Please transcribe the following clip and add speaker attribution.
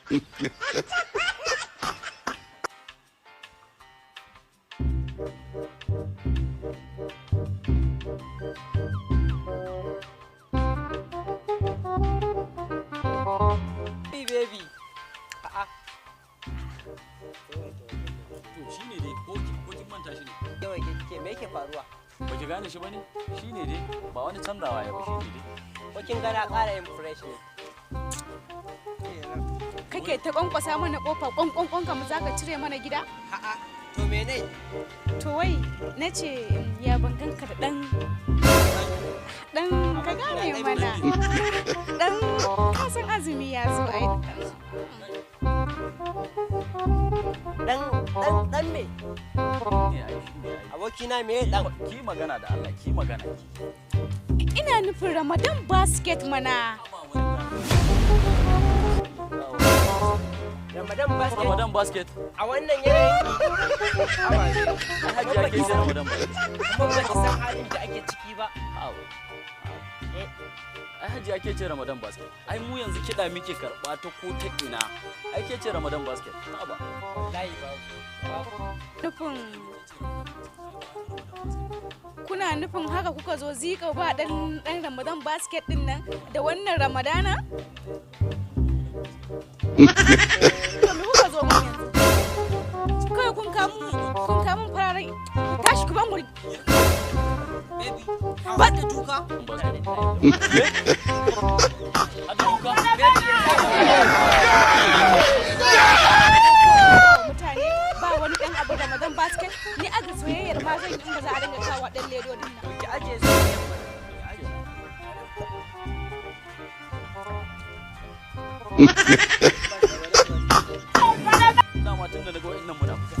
Speaker 1: Baby. A'a.
Speaker 2: To shine dai ko kin manta shi ne.
Speaker 1: Yawa ke me yake faruwa?
Speaker 2: Ba ki gane shi bane? Shine dai ba wani canzawa ya ba shine dai.
Speaker 1: Ko kin ga na ƙara impression.
Speaker 3: Kake ta kwankwasa mana kofa kwankwankwan ka mu zaka cire mana gida?
Speaker 1: A'a. To me ne?
Speaker 3: To wai nace ya bangan ka da dan ka gane mana. Dan kasan azumi ya zo ai.
Speaker 1: Dan me? Abokina me dan?
Speaker 2: Ki magana da Allah, ki magana ki.
Speaker 3: Ina nufin Ramadan basket mana.
Speaker 2: Ramadan basket.
Speaker 1: A wannan yanayin
Speaker 2: Hajji ake ce Ramadan basket.
Speaker 1: kuma ba ki san halin da ake ciki ba.
Speaker 2: Ai Hajji ake ce Ramadan basket. Ai mu yanzu kiɗa muke karɓa ta ko ta ina. Ai ke ce Ramadan basket. Ba.
Speaker 1: Wallahi ba.
Speaker 3: Nufin kuna nufin haka kuka zo zika ba dan Ramadan basket din nan da wannan Ramadana? To me kuka zo mun yanzu? Kai kun kamun fararen tashi ku ban guri.
Speaker 1: Baby, ba ta duka.
Speaker 3: Mutane ba wani dan abu Ramadan basket ni aga soyayyar ma zan yi in ba za a dinga kawo dan ledodin nan.
Speaker 1: Ki aje su.
Speaker 2: Dama tun da daga wa'innan muna fita.